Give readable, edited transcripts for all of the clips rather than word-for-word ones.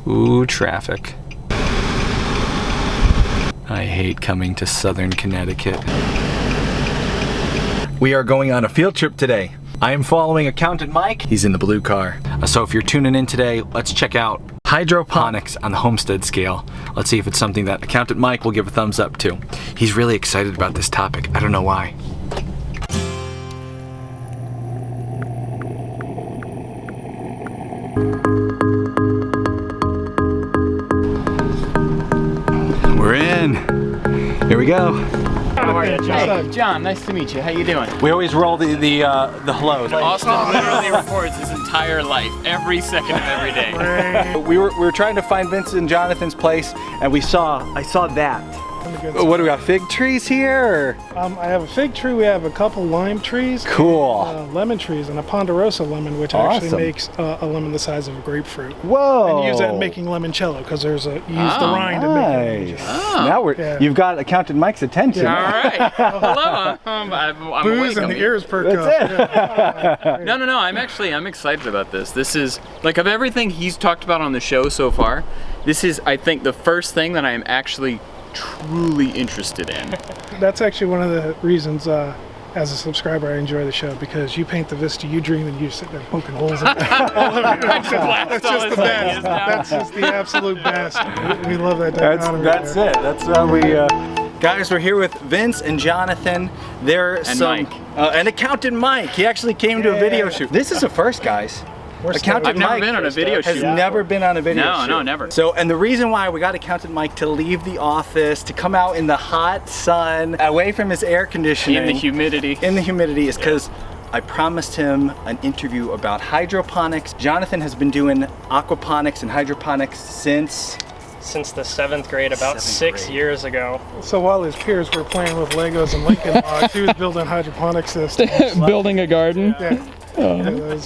Ooh, traffic. I hate coming to southern Connecticut. We are going on a field trip today. I am following Accountant Mike. He's in the blue car. So if you're tuning in today, let's check out hydroponics on the homestead scale. Let's see if it's something that Accountant Mike will give a thumbs up to. He's really excited about this topic. I don't know why. We're in. Here we go. How are you, John? Hey, John, nice to meet you. How you doing? We always roll the hellos. Austin literally records his entire life, every second of every day. We were trying to find Vince and Jonathan's place, and I saw that. What do we got? Fig trees here? Or? I have a fig tree. We have a couple lime trees. Cool. And, lemon trees and a ponderosa lemon, which actually makes a lemon the size of a grapefruit. Whoa! And you use that in making limoncello because you use the rind to make it. Now you've got Accountant Mike's attention. Yeah. All right. Hello. I'm Booze awake. and the ears perk up. Yeah. No. I'm excited about this. This is like of everything he's talked about on the show so far. This is, I think, the first thing that I am actually truly interested in. That's actually one of the reasons as a subscriber I enjoy the show, because you paint the vista you dream and you sit there poking holes in it. That's just the best. That's just the absolute best. We love that. That's it. That's how we guys, we're here with Vince and Jonathan. Mike. And Accountant Mike. He actually came to a video shoot. This is a first, guys. I've never been on a video shoot. Has never been on a video shoot. No, never. So, and the reason why we got Accountant Mike to leave the office, to come out in the hot sun, away from his air conditioning. In the humidity. Is because I promised him an interview about hydroponics. Jonathan has been doing aquaponics and hydroponics since the 7th grade, about 6 years ago. So while his peers were playing with Legos and Lincoln Logs, he was building hydroponic systems. Building a garden? Yeah.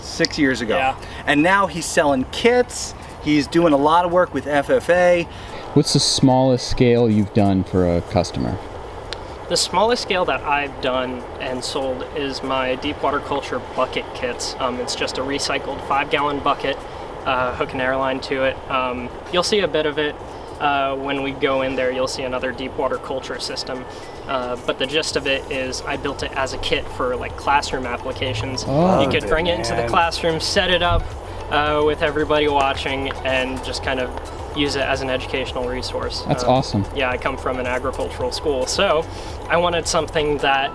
6 years ago. Yeah. And now he's selling kits. He's doing a lot of work with FFA. What's the smallest scale you've done for a customer? The smallest scale that I've done and sold is my deep water culture bucket kits. It's just a recycled 5-gallon bucket, hook an air line to it. You'll see a bit of it when we go in there. You'll see another deep water culture system. But the gist of it is I built it as a kit for like classroom applications. You could bring it into the classroom, set it up with everybody watching, and just kind of use it as an educational resource. That's awesome. Yeah, I come from an agricultural school, so I wanted something that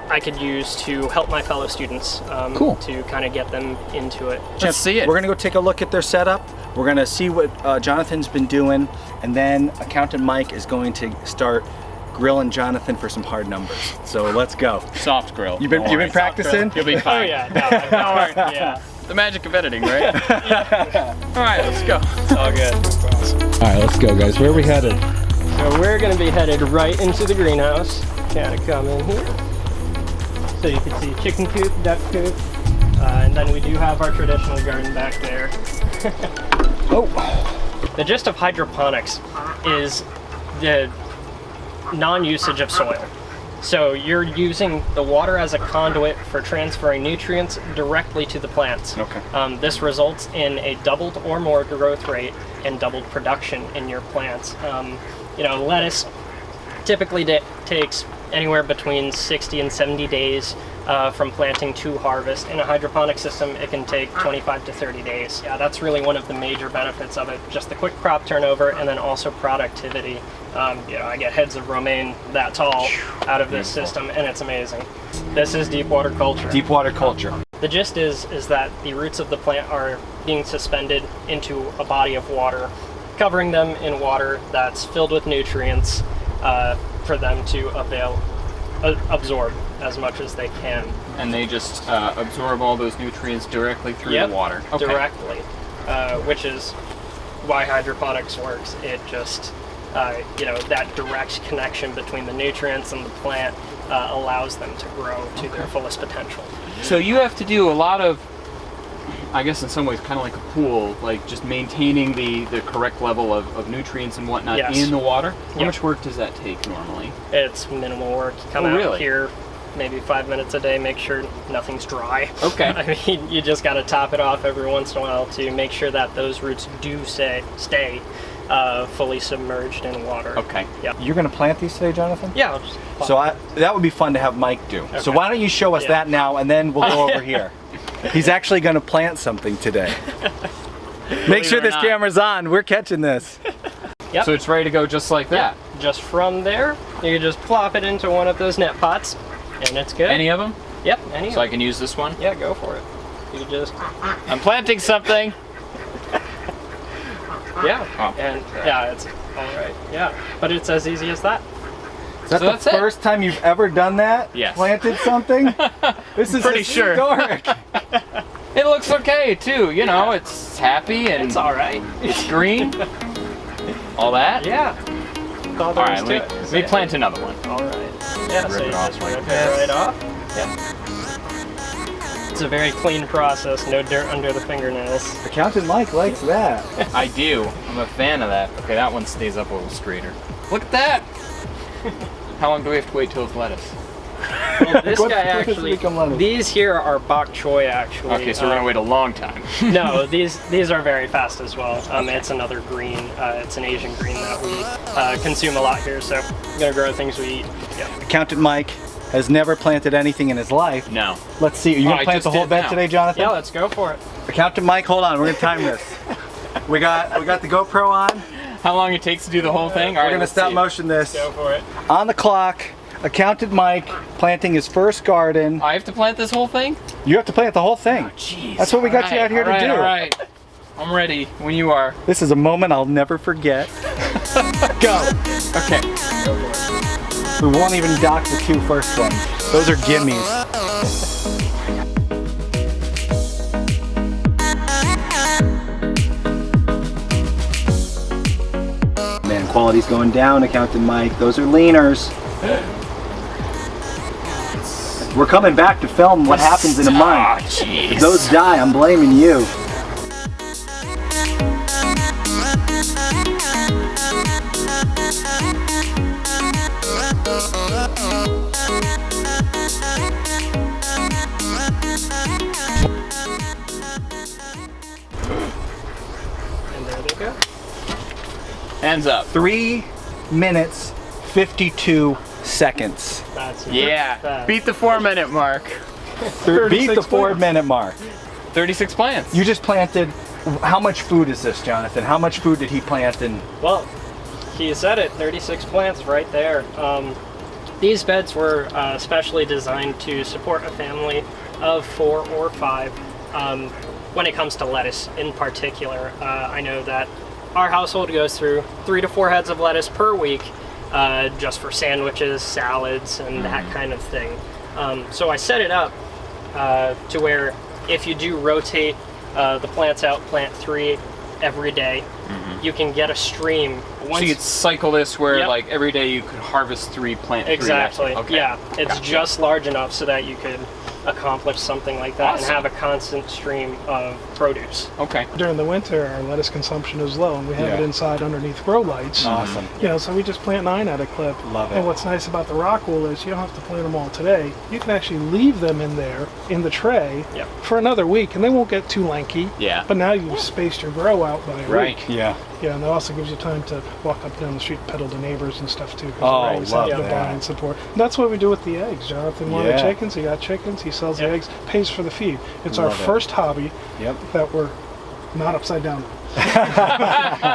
I could use to help my fellow students to kind of get them into it. Let's see it. We're gonna go take a look at their setup. We're gonna see what Jonathan's been doing, and then Accountant Mike is going to start grilling Jonathan for some hard numbers. So let's go. Soft grill. You've been practicing? You'll be fine. Oh yeah, no worry. Yeah. The magic of editing, right? All right, let's go. It's all good. All right, let's go, guys. Where are we headed? So we're going to be headed right into the greenhouse. Kind of come in here. So you can see chicken coop, duck coop, and then we do have our traditional garden back there. The gist of hydroponics is the non-usage of soil. So you're using the water as a conduit for transferring nutrients directly to the plants. Okay. This results in a doubled or more growth rate and doubled production in your plants. Lettuce typically takes anywhere between 60 and 70 days from planting to harvest. In a hydroponic system, it can take 25 to 30 days. Yeah, that's really one of the major benefits of it, just the quick crop turnover and then also productivity. I get heads of romaine that tall out of this system, and it's amazing. This is deep water culture. Deep water culture. The gist is that the roots of the plant are being suspended into a body of water, covering them in water that's filled with nutrients for them to absorb as much as they can. And they just absorb all those nutrients directly through the water. Okay. Directly, which is why hydroponics works. It just that direct connection between the nutrients and the plant allows them to grow to their fullest potential. So you have to do a lot of, I guess in some ways kind of like a pool, like just maintaining the correct level of nutrients and whatnot in the water. How much work does that take normally? It's minimal work. You come out here maybe 5 minutes a day, make sure nothing's dry. Okay. I mean, you just got to top it off every once in a while to make sure that those roots do stay fully submerged in water. Okay. Yeah. You're gonna plant these today, Jonathan? Yeah. I'll just pop So that would be fun to have Mike do. So why don't you show us that now, and then we'll go over here. He's actually gonna plant something today. Make sure it or this not. camera's on. We're catching this. Yep. So it's ready to go just like that. Just from there, you can just plop it into one of those net pots, and it's good. Any of them? Yep, any. So I can use this one? Yeah, go for it. You just, I'm planting something. yeah, Oh, and yeah, it's all right. Yeah, but it's as easy as that. Is that So the that's it. first time you've ever done that? Yes. Planted something? This is Pretty sure. historic. It looks okay too, you know, it's happy and It's all right. it's green. All that? Yeah. All All right, let me plant another one. All right. Yeah, so Rip you it off just like rip this. it right off. Yeah. It's a very clean process. No dirt under the fingernails. Accountant Mike likes that. I do. I'm a fan of that. Okay, that one stays up a little straighter. Look at that! How long do we have to wait till it's lettuce? Well, this What- guy what does it actually. become lettuce? These here are bok choy actually. Okay, so we're gonna wait a long time. No, these are very fast as well. It's another green. It's an Asian green that we consume a lot here. So I'm gonna grow things we eat. Yeah. Accountant Mike has never planted anything in his life. No. Let's see. Are you Oh, gonna I plant just the whole did bed now. today, Jonathan? Yeah, let's go for it. Accountant Mike, hold on. We're gonna time this. We got the GoPro on. How long it takes to do the whole thing? All We're right, gonna let's stop see. motion this. Go for it. On the clock, Accountant Mike planting his first garden. I have to plant this whole thing? You have to plant the whole thing. Jeez. That's what we got you out here to do. All right. I'm ready when you are. This is a moment I'll never forget. Go. Okay. We won't even dock the two first ones. Those are gimmies. Man, quality's going down, Accountant Mike. Those are leaners. We're coming back to film what happens in a month. Oh, jeez. If those die, I'm blaming you. And there they go. Hands up. 3 minutes, 52 seconds. That's Yeah. fast. Beat the 4-minute mark. Beat the 4-minute mark. 36 plants. You just planted, how much food is this, Jonathan? How much food did he plant in? Well, he said it. 36 plants right there. These beds were specially designed to support a family of 4 or 5. When it comes to lettuce in particular, I know that our household goes through 3 to 4 heads of lettuce per week, just for sandwiches, salads, and that kind of thing. So I set it up to where if you do rotate the plants out, plant 3 every day, you can get a stream. So you could cycle this where Yep. like every day you could harvest 3, plant 3. Exactly. Okay. Yeah, it's Gotcha. just large enough so that you could accomplish something like that Awesome. and have a constant stream of produce. Okay. During the winter, our lettuce consumption is low, and we have it Yeah. inside underneath grow lights. Awesome. You know, so we just plant 9 at a clip. Love it. And what's nice about the rock wool is you don't have to plant them all today. You can actually leave them in there in the tray Yep. for another week, and they won't get too lanky. Yeah. But now you've spaced your grow out by a Right. week. Yeah. Yeah, and it also gives you time to walk up and down the street, pedal to neighbors and stuff too. 'Cause Oh, they're always love happy to buy that. and support. And that's what we do with the eggs. Jonathan wanted Yeah. chickens. He got chickens. He sells Yep. the eggs. Pays for the feed. It's Love our it. first hobby Yep. that we're not upside down.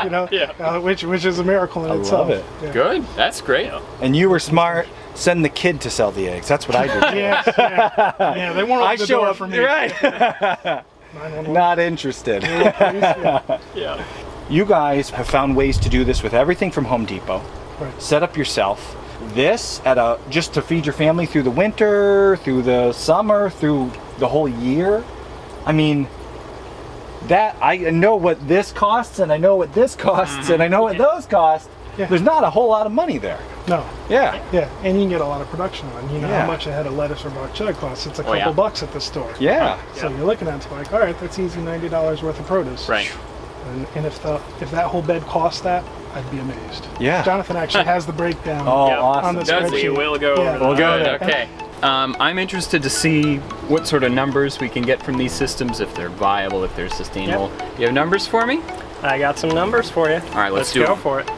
You know, Yeah. which is a miracle in I itself. love it. Yeah. Good. That's great. And you were smart. Send the kid to sell the eggs. That's what I did. Yes, yeah. Yeah, they won't open I the show door up for me. right. 911. Not interested. Yeah. Yeah. You guys have found ways to do this with everything from Home Depot. Right. Set up yourself. This at a just to feed your family through the winter, through the summer, through the whole year. I mean, that I know what this costs, and I know what this costs, and I know what those cost. Yeah. There's not a whole lot of money there. No. Yeah. Yeah, and you can get a lot of production on. You know Yeah. how much a head of lettuce or bok choy costs. It's a Oh, couple yeah. bucks at the store. Yeah. So you're looking at it like, all right, that's easy $90 worth of produce. Right. And if that whole bed cost that, I'd be amazed. Yeah. Jonathan actually has the breakdown. Oh, Yeah. awesome. On the Does spreadsheet. he? We'll go Yeah. over We'll that. go Good. there. Okay. I'm interested to see what sort of numbers we can get from these systems, if they're viable, if they're sustainable. You have numbers for me? I got some numbers for you. All right, let's do go it. for it.